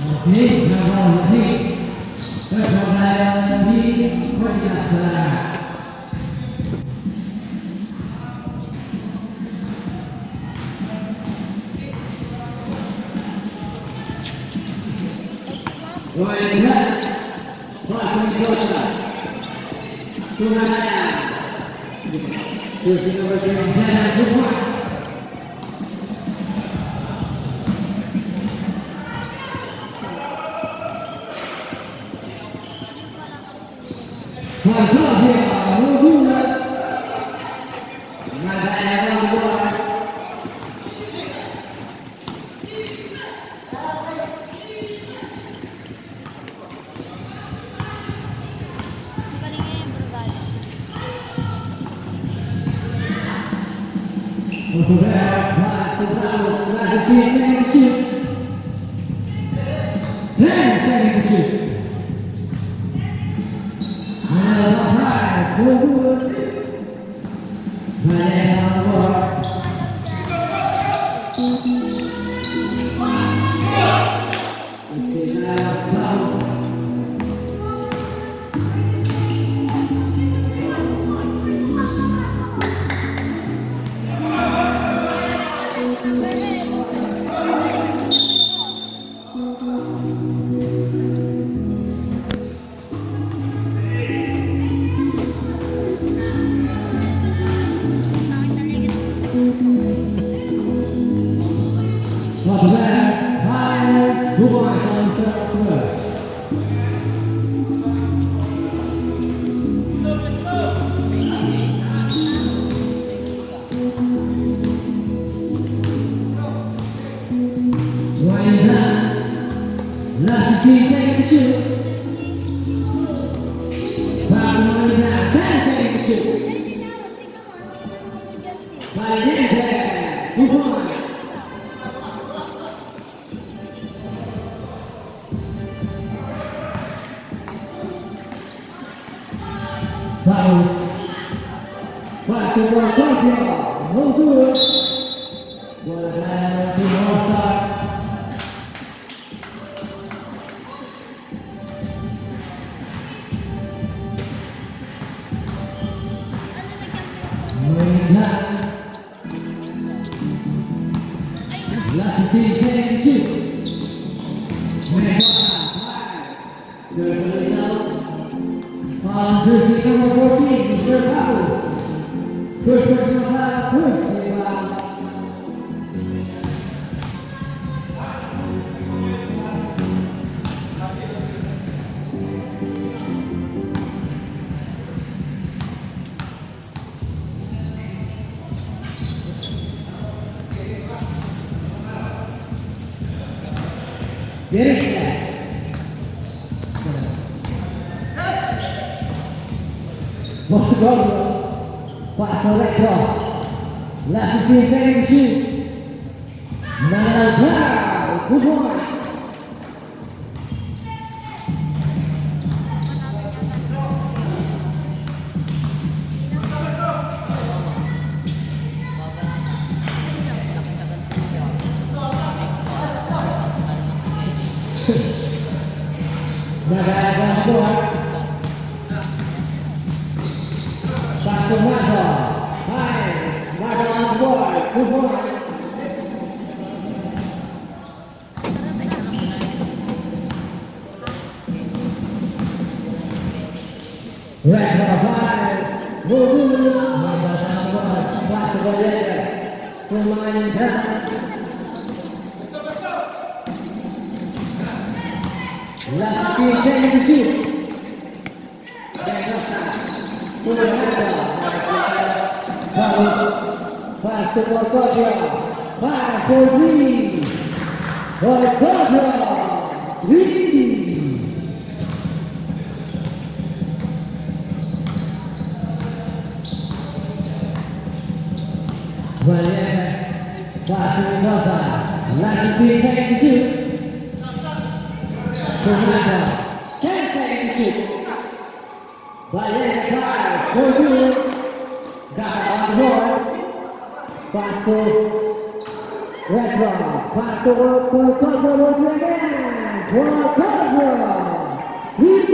Oke, sahabat ini kecoklatan di biasa. Wajah, pasang kota, Surabaya. Terus kita berbicara semua. Dia menunggu Nagaya membuat untuk masuk lagi second shoot dan second shoot forward, and forward. Vamos, vai ser o campeão, voltou, agora de nossa. Last team second shoot. There's a result. Jersey number 14, Mr. Powers. First personal foul, first foul. Get it? Pass the rector. Last 15 seconds to shoot. Now, good point. Red Fires, Bulu, Mata Sambuat, Pak Sebaliknya, pemain dan last 15 seconds to shoot. Pass to Orkodia, pass for Lee, Orkodia, Lee. Valiente, passe de volta, last 15 seconds to shoot. Fernanda, 10 seconds to shoot. Valiente fires, for good. Got on the board. Pass to Red Rock, pass to Orkodia again. for Cobra. Wee!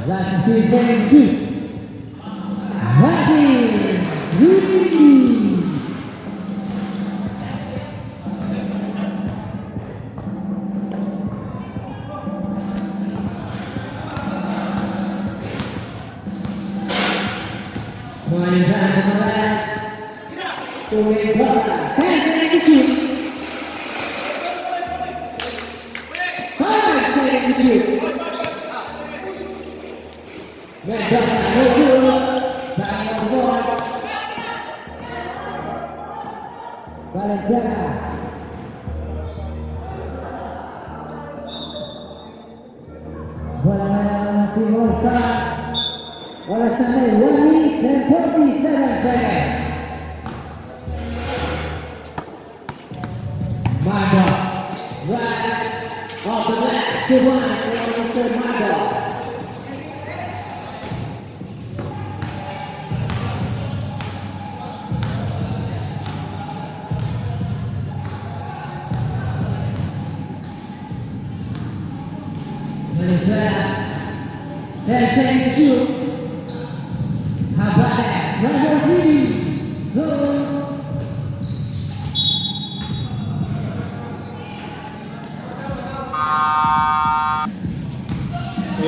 Back to Valente.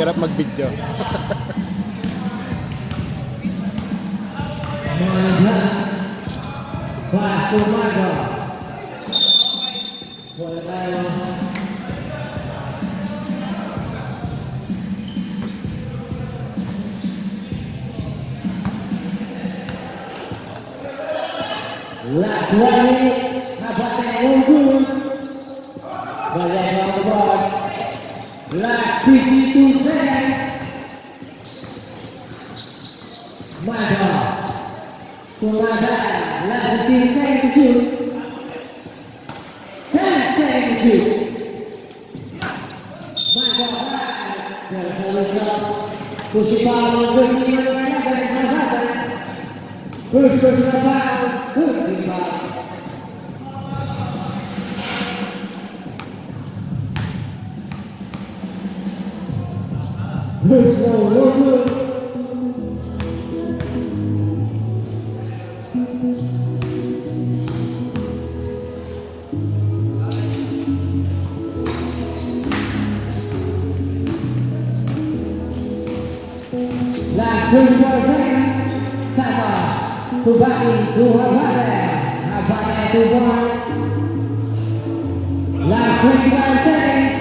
Hirap mag-video. Pass to Michael. Bola tayo. Last 1 minute. Dapat tayo good. Balik on the board. Last 52 seconds. Michael. Last 15 seconds to shoot. 10 seconds to shoot. Michael, push it down, push it down, good, so real good. Last 24 seconds. Saka to Baki to Habade. Habade 2 points. Last 25 seconds.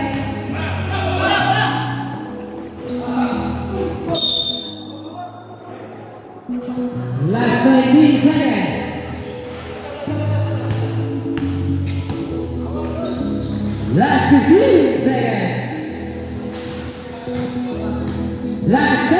Last 19 seconds. Last 15 seconds. Last 10